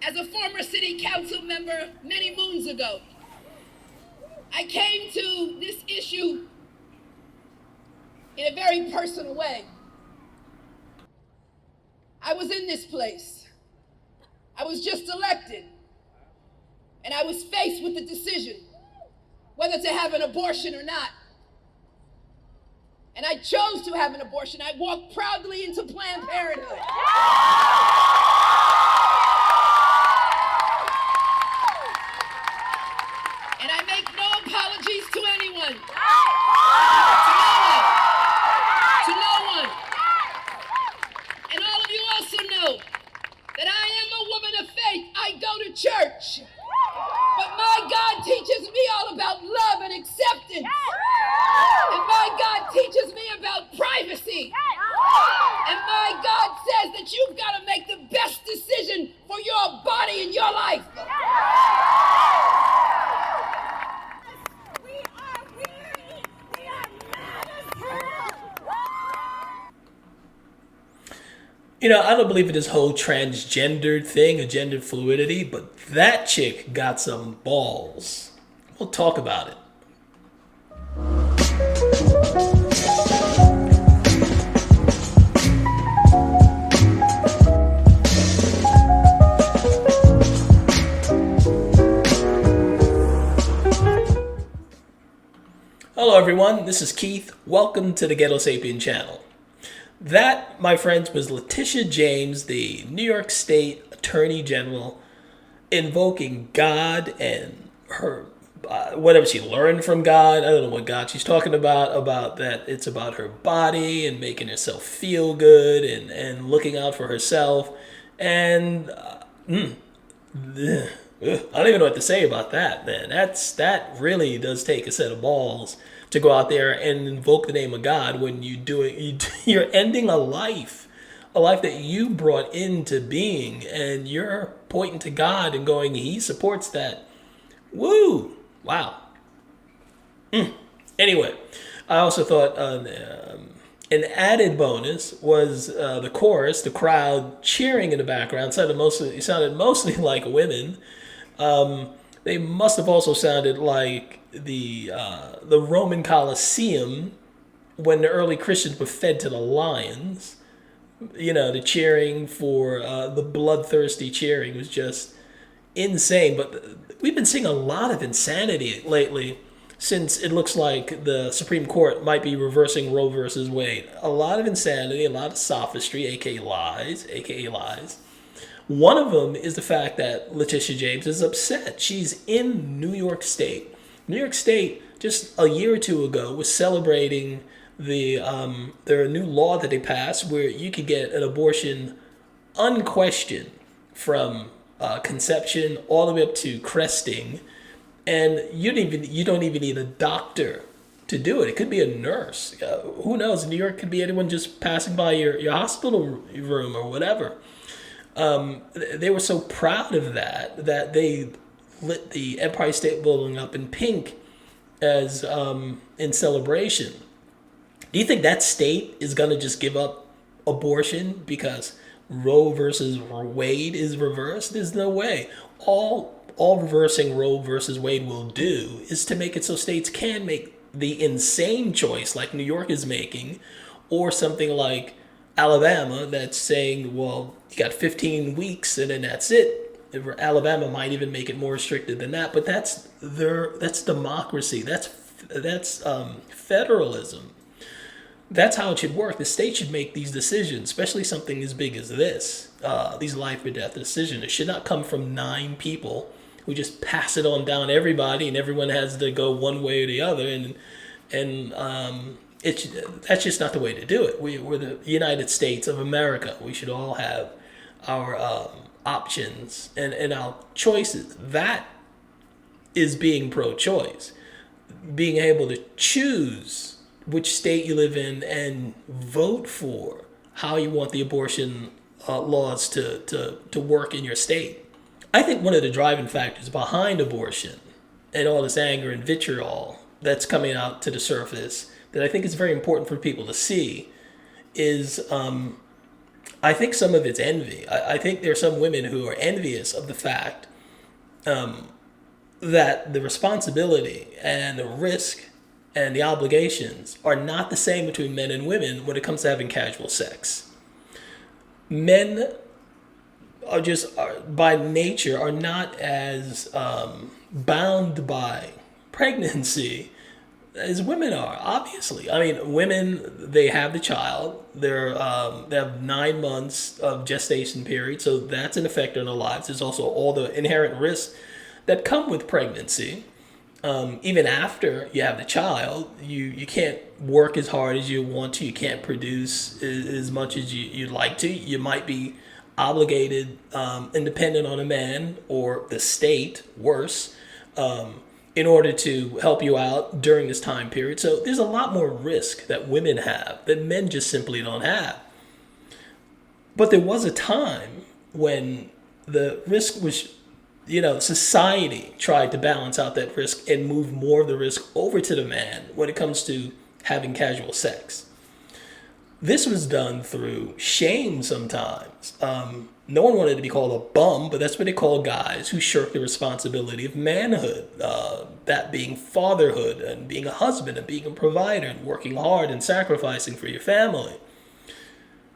As a former city council member many moons ago, I came to this issue in a very personal way. I was in this place. I was just elected, and I was faced with the decision whether to have an abortion or not. And I chose to have an abortion. I walked proudly into Planned Parenthood. And I make no apologies to anyone. To no one. And all of you also know that I am a woman of faith. I go to church. But my God teaches me all about love and acceptance. And my God teaches me about privacy. And my God says that you've got to make the best decision for your body and your life. You know, I don't believe in this whole transgendered thing or gender fluidity, but that chick got some balls. We'll talk about it. Hello everyone, this is Keith. Welcome to the Ghetto Sapien channel. That, my friends, was Letitia James, the New York State Attorney General, invoking God and her, whatever she learned from God. I don't know what God she's talking about that it's about her body and making herself feel good and looking out for herself. And I don't even know what to say about that, man. That really does take a set of balls to go out there and invoke the name of God when you're ending a life that you brought into being, and you're pointing to God and going, He supports that. Woo! Wow. Anyway, I also thought an added bonus was the chorus, the crowd cheering in the background sounded mostly like women. They must have also sounded like the Roman Colosseum when the early Christians were fed to the lions. You know, the cheering for the bloodthirsty cheering was just insane. But we've been seeing a lot of insanity lately since it looks like the Supreme Court might be reversing Roe versus Wade. A lot of insanity, a lot of sophistry, aka lies. One of them is the fact that Letitia James is upset. She's in New York State. New York State, just a year or two ago, was celebrating their new law that they passed where you could get an abortion unquestioned from conception all the way up to cresting. And you don't even need a doctor to do it. It could be a nurse. Who knows? In New York, it could be anyone just passing by your hospital room or whatever. They were so proud of that they lit the Empire State Building up in pink as in celebration. Do you think that state is going to just give up abortion because Roe versus Wade is reversed? There's no way. All reversing Roe versus Wade will do is to make it so states can make the insane choice like New York is making, or something like Alabama that's saying, well, you got 15 weeks and then that's it. Alabama might even make it more restricted than that, but that's democracy. That's federalism. That's how it should work. The state should make these decisions, especially something as big as this. These life or death decisions. It should not come from 9 people who just pass it on down to everybody, and everyone has to go one way or the other. And that's just not the way to do it. We're the United States of America. We should all have our options and our choices. That is being pro-choice. Being able to choose which state you live in and vote for how you want the abortion laws to work in your state. I think one of the driving factors behind abortion and all this anger and vitriol that's coming out to the surface that I think is very important for people to see is I think some of it's envy. I think there are some women who are envious of the fact that the responsibility and the risk and the obligations are not the same between men and women when it comes to having casual sex. Men by nature are not as bound by pregnancy as women are. Obviously, I mean, women, they have the child. They have 9 months of gestation period, so that's an effect on their lives. There's also all the inherent risks that come with pregnancy. Even after you have the child, you can't work as hard as you want to. You can't produce as much as you'd like to. You might be obligated and dependent on a man or the state, worse, in order to help you out during this time period. So there's a lot more risk that women have that men just simply don't have. But there was a time when the risk was, society tried to balance out that risk and move more of the risk over to the man when it comes to having casual sex. This was done through shame sometimes. No one wanted to be called a bum, but that's what they call guys who shirk the responsibility of manhood, that being fatherhood and being a husband and being a provider and working hard and sacrificing for your family.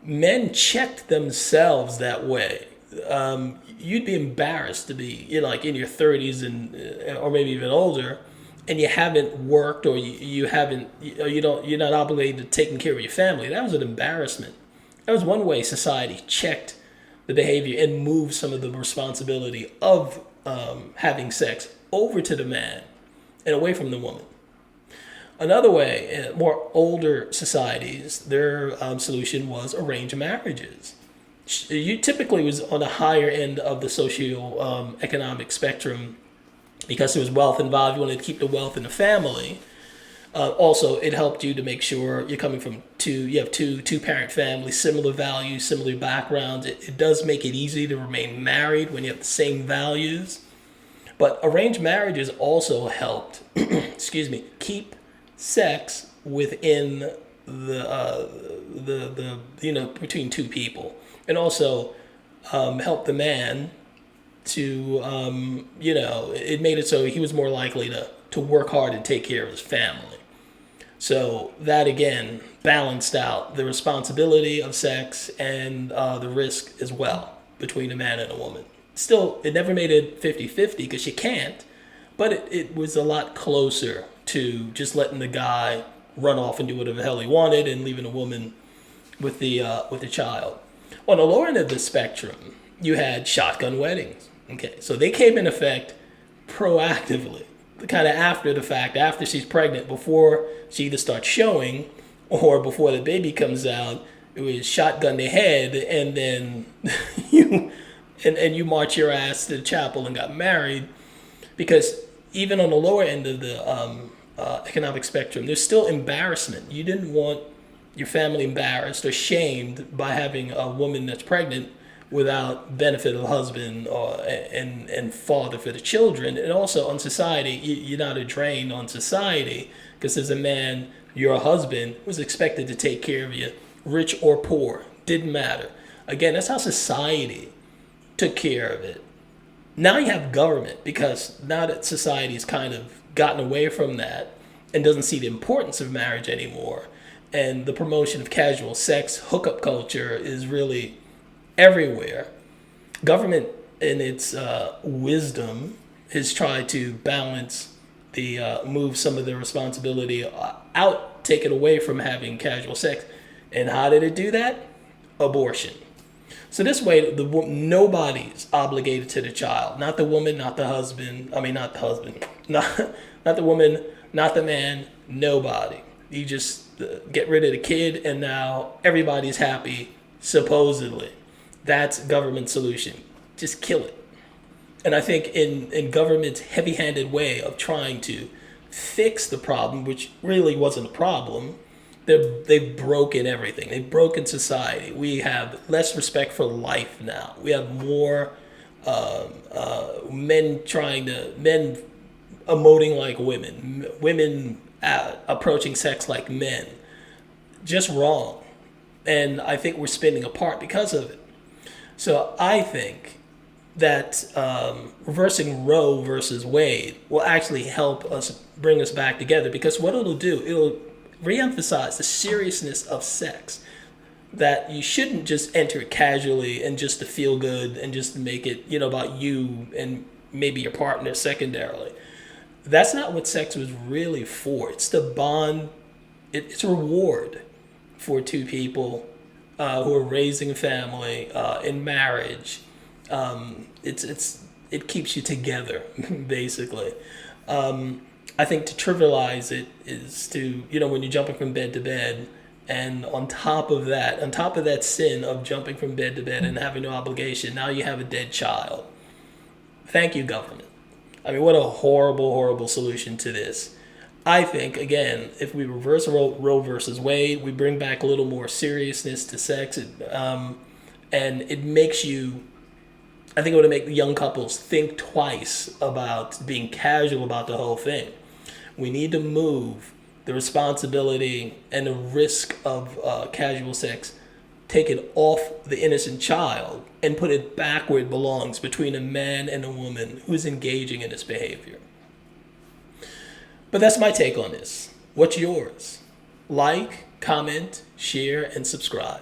Men checked themselves that way. You'd be embarrassed to be, like in your 30s and or maybe even older, and you haven't worked, or you haven't, you're not obligated to taking care of your family. That was an embarrassment. That was one way society checked the behavior and moved some of the responsibility of having sex over to the man and away from the woman. Another way, more older societies, their solution was arranged marriages. You typically was on the higher end of the socio economic spectrum because there was wealth involved. You wanted to keep the wealth in the family. Also, it helped you to make sure you're coming from you have two parent families, similar values, similar backgrounds. It does make it easy to remain married when you have the same values. But arranged marriages also helped, keep sex within the between two people, and also help the man to it made it so he was more likely to work hard and take care of his family. So that again balanced out the responsibility of sex and the risk as well between a man and a woman. Still, it never made it 50-50 because you can't, but it was a lot closer to just letting the guy run off and do whatever the hell he wanted and leaving a woman with the child. On the lower end of the spectrum, you had shotgun weddings. Okay, so they came in effect proactively, kind of after the fact, after she's pregnant, before she either starts showing or before the baby comes out. It was shotgun to head, and then you march your ass to the chapel and got married. Because even on the lower end of the economic spectrum, there's still embarrassment. You didn't want your family embarrassed or shamed by having a woman that's pregnant without benefit of the husband and father for the children. And also on society, you're not a drain on society because as a man, your husband was expected to take care of you, rich or poor, didn't matter. Again, that's how society took care of it. Now you have government, because now that society's kind of gotten away from that and doesn't see the importance of marriage anymore, and the promotion of casual sex, hookup culture is really everywhere. Government, in its wisdom, has tried to balance move some of the responsibility out, take it away from having casual sex. And how did it do that? Abortion. So this way, nobody's obligated to the child. Not the woman, not the husband. Not the husband. Not the woman, not the man. Nobody. You just get rid of the kid, and now everybody's happy, supposedly. That's government solution. Just kill it. And I think in government's heavy-handed way of trying to fix the problem, which really wasn't a problem, they've broken everything. They've broken society. We have less respect for life now. We have more men emoting like women approaching sex like men. Just wrong. And I think we're spinning apart because of it. So I think that reversing Roe versus Wade will actually help us bring us back together, because what it'll do, it'll reemphasize the seriousness of sex, that you shouldn't just enter it casually and just to feel good and just to make it, about you and maybe your partner secondarily. That's not what sex was really for. It's to bond. It's a reward for two people who are raising a family in marriage. It keeps you together, basically. I think to trivialize it is to, when you're jumping from bed to bed, and on top of that sin of jumping from bed to bed and having no obligation, now you have a dead child. Thank you, government. I mean, what a horrible, horrible solution to this. I think, again, if we reverse Roe versus Wade, we bring back a little more seriousness to sex, and it makes you, I think it would make young couples think twice about being casual about the whole thing. We need to move the responsibility and the risk of casual sex, take it off the innocent child and put it back where it belongs, between a man and a woman who's engaging in this behavior. But that's my take on this. What's yours? Like, comment, share, and subscribe.